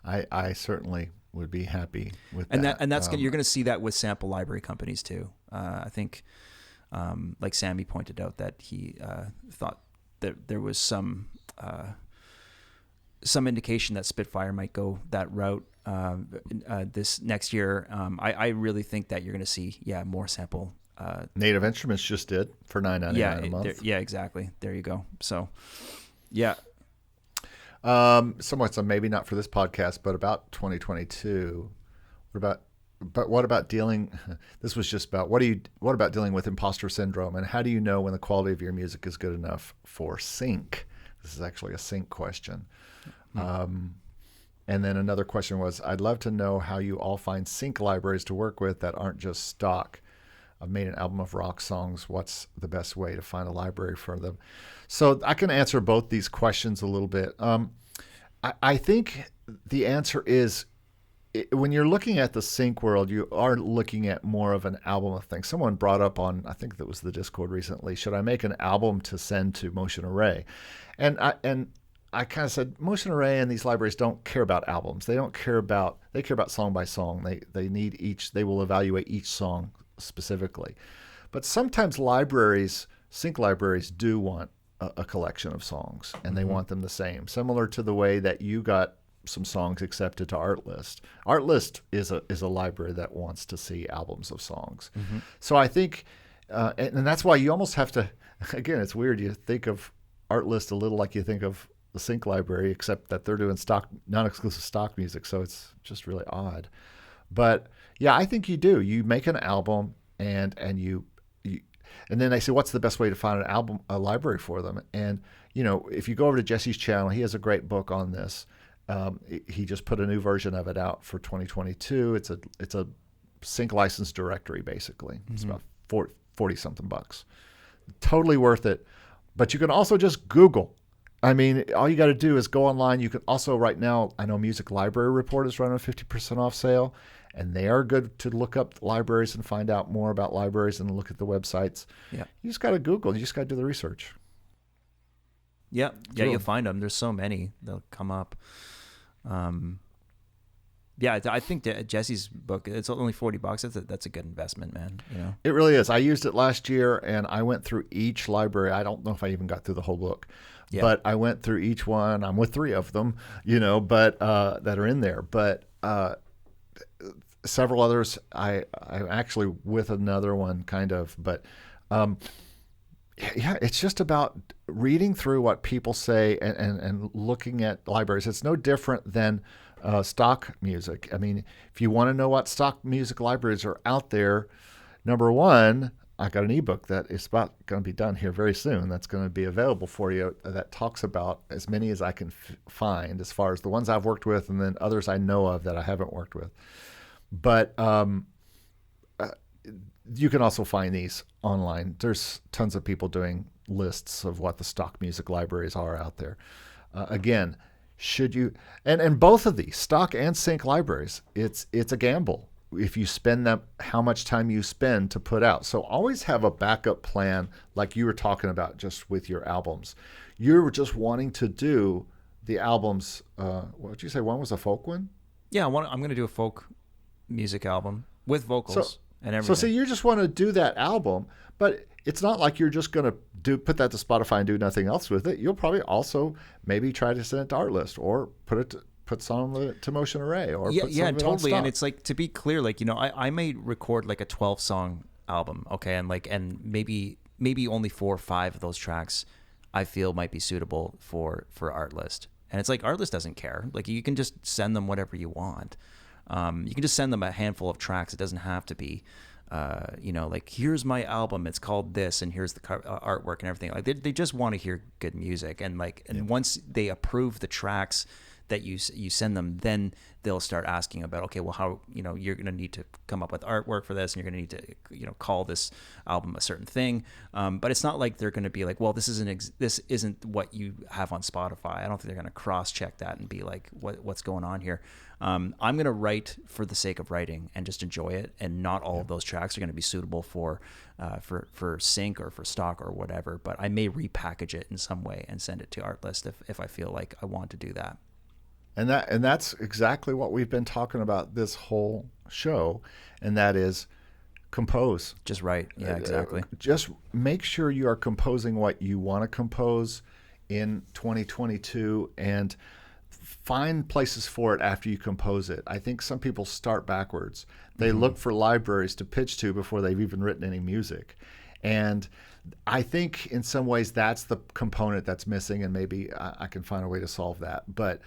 I certainly would be happy with that. that. And that's you're going to see that with sample library companies too. I think, like Sammy pointed out, that he thought that there was some indication that Spitfire might go that route this next year. I really think that you're going to see, more sample. Native Instruments just did for $9.99 a month. Yeah, exactly. There you go. So, yeah. Somewhat, so maybe not for this podcast, but about 2022. What about dealing? This was just about what about dealing with imposter syndrome, and how do you know when the quality of your music is good enough for sync? This is actually a sync question. And then another question was, I'd love to know how you all find sync libraries to work with that aren't just stock. I've made an album of rock songs. What's the best way to find a library for them? So I can answer both these questions a little bit. I think the answer is, when you're looking at the sync world, you are looking at more of an album of things. Someone brought up on, I think that was the Discord recently, should I make an album to send to Motion Array? And I kind of said, Motion Array and these libraries don't care about albums. They care about song by song. They will evaluate each song specifically. But sometimes sync libraries do want a collection of songs, and they want them the same, similar to the way that you got some songs accepted to Artlist. Artlist is a library that wants to see albums of songs. So I think, and that's why you almost have to, again, it's weird. You think of Artlist a little like you think of the sync library, except that they're doing stock, non-exclusive stock music. So it's just really odd. But yeah, I think you do. You make an album and then they say, what's the best way to find a library for them? And, if you go over to Jesse's channel, he has a great book on this. He just put a new version of it out for 2022. It's a sync license directory, basically. It's about 40 something bucks. Totally worth it. But you can also just Google. I mean, all you got to do is go online. You can also, right now, I know Music Library Report is running a 50% off sale, and they are good to look up libraries and find out more about libraries and look at the websites. Yeah. You just got to Google. You just got to do the research. Yeah. Yeah, you'll find them. There's so many. They'll come up. Yeah, I think that Jesse's book, it's only $40. That's a good investment, man. It really is. I used it last year, and I went through each library. I don't know if I even got through the whole book, but I went through each one. I'm with 3 of them, but that are in there. But several others, I'm actually with another one, kind of. But Yeah, it's just about reading through what people say and looking at libraries. It's no different than stock music. I mean, if you want to know what stock music libraries are out there, number one, I got an ebook that is about going to be done here very soon. That's going to be available for you that talks about as many as I can find as far as the ones I've worked with and then others I know of that I haven't worked with. But you can also find these online. There's tons of people doing lists of what the stock music libraries are out there. Again, should you and both of these stock and sync libraries, it's a gamble if you spend them, how much time you spend to put out. So always have a backup plan, like you were talking about just with your albums. You're just wanting to do the albums. What did you say? One was a folk one? Yeah, I'm going to do a folk music album with vocals and everything. So you just want to do that album, but it's not like you're just going to put that to Spotify and do nothing else with it. You'll probably also maybe try to send it to Artlist or put some to Motion Array or put some of it totally. on And it's like, to be clear, like, I may record like a 12 song album, okay, and maybe only 4 or 5 of those tracks I feel might be suitable for Artlist. And it's like, Artlist doesn't care. Like, you can just send them whatever you want. You can just send them a handful of tracks. It doesn't have to be, like, here's my album, it's called this, and here's the artwork and everything. Like, they just want to hear good music, and once they approve the tracks that you send them, then they'll start asking about, okay, well, how, you're going to need to come up with artwork for this, and you're going to need to, call this album a certain thing. But it's not like they're going to be like, well, this isn't what you have on Spotify. I don't think they're going to cross-check that and be like, what's going on here? I'm going to write for the sake of writing and just enjoy it. And not all of those tracks are going to be suitable for sync or for stock or whatever, but I may repackage it in some way and send it to Artlist if I feel like I want to do that. And that's exactly what we've been talking about this whole show, and that is compose. Just write. Yeah, exactly. Just make sure you are composing what you want to compose in 2022 and find places for it after you compose it. I think some people start backwards. They look for libraries to pitch to before they've even written any music. And I think in some ways that's the component that's missing, and maybe I can find a way to solve that. But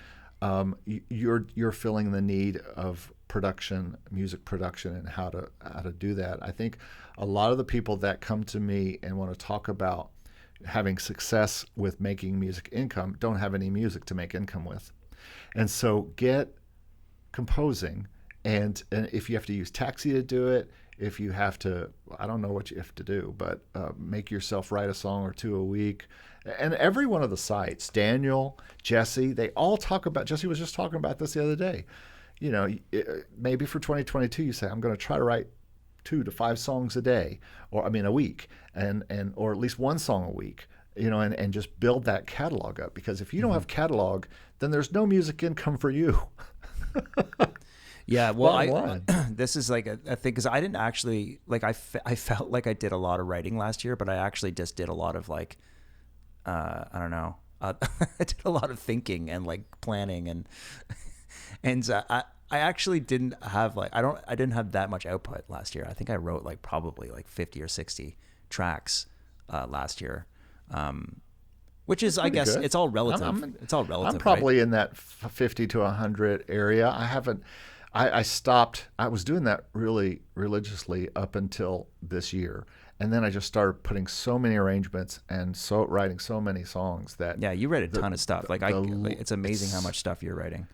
you're filling the need of production, music production, and how to do that. I think a lot of the people that come to me and want to talk about having success with making music income don't have any music to make income with. And so get composing, and if you have to use Taxi to do it, if you have to, I don't know what you have to do, but make yourself write a song or 2 a week. And every one of the sites, Daniel, Jesse, they all talk about, Jesse was just talking about this the other day. Maybe for 2022, you say, I'm going to try to write 2 to 5 songs a day, a week, or at least 1 song a week, and just build that catalog up. Because if you don't have catalog, then there's no music income for you. Yeah, well, this is like a thing, because I didn't actually, like, I felt like I did a lot of writing last year, but I actually just did a lot of, like, I don't know, I did a lot of thinking and, like, planning, and I actually didn't have, like, I didn't have that much output last year. I think I wrote, like, probably like 50 or 60 tracks last year, which is, I guess, good. It's all relative. It's all relative. I'm probably right? in that 50 to 100 area. I stopped. I was doing that really religiously up until this year. And then I just started putting so many arrangements and writing so many songs that... Yeah, you write a ton of stuff. It's amazing how much stuff you're writing.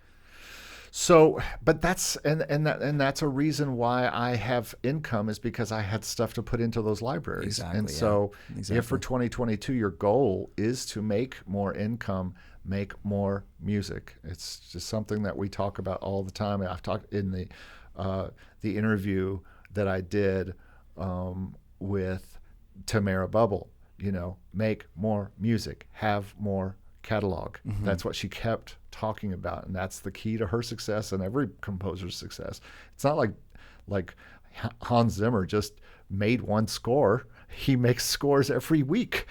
So, but that's that's a reason why I have income, is because I had stuff to put into those libraries. Exactly. And so if for 2022 your goal is to make more income, make more music. It's just something that we talk about all the time. I've talked in the interview that I did with Tamara Bubble. Make more music, have more catalog. Mm-hmm. That's what she kept talking about, and that's the key to her success and every composer's success. It's not like Hans Zimmer just made one score. He makes scores every week.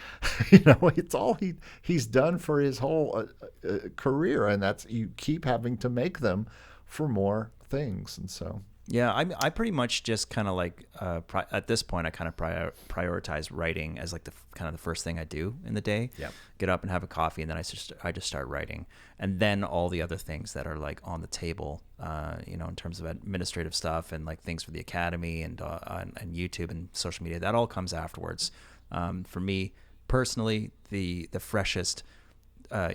It's all he's done for his whole career, and that's, you keep having to make them for more things. And so Yeah, I pretty much just kind of like at this point I kind of prioritize writing as like the kind of the first thing I do in the day. Yeah. Get up and have a coffee, and then I just start writing, and then all the other things that are like on the table, you know, in terms of administrative stuff and like things for the academy and YouTube and social media, that all comes afterwards. For me personally, the freshest,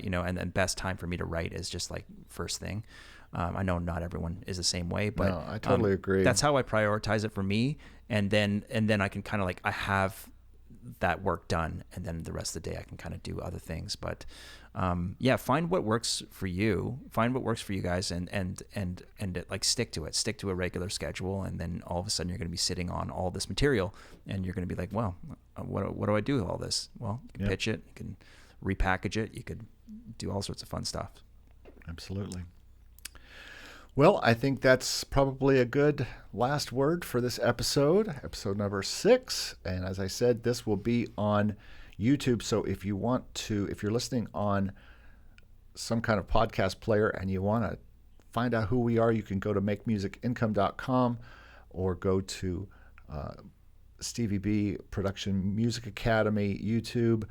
you know, and best time for me to write is just like first thing. I know not everyone is the same way, but no, I totally agree. That's how I prioritize it for me. And then I can kind of like, I have that work done, and then the rest of the day I can kind of do other things. But yeah, find what works for you, find what works for you guys, and like stick to a regular schedule. And then all of a sudden you're going to be sitting on all this material, and you're going to be like, well, what do I do with all this? Well, you can pitch it, you can repackage it, you could do all sorts of fun stuff. Absolutely. Well, I think that's probably a good last word for this episode number 6. And as I said, this will be on YouTube. So if you're listening on some kind of podcast player and you want to find out who we are, you can go to makemusicincome.com or go to Stevie B Production Music Academy YouTube.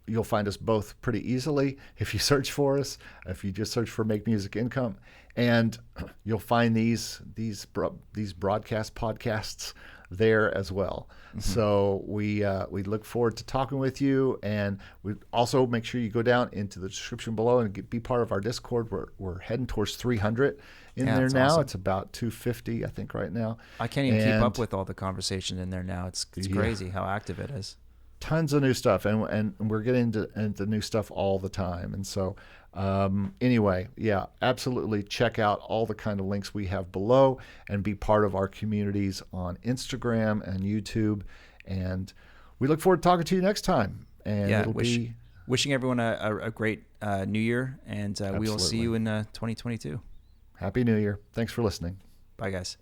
You'll find us both pretty easily if you search for us. If you just search for Make Music Income, and you'll find these broadcast podcasts there as well. Mm-hmm. So we look forward to talking with you, and we also make sure you go down into the description below and be part of our Discord. We're heading towards 300 in there now. Awesome. It's about 250, I think, right now. I can't even keep up with all the conversation in there now. It's crazy how active it is. Tons of new stuff, and we're getting into new stuff all the time. And so anyway, yeah, absolutely check out all the kind of links we have below and be part of our communities on Instagram and YouTube. And we look forward to talking to you next time. And yeah, wishing everyone a great new year, and we will see you in 2022. Happy New Year. Thanks for listening. Bye, guys.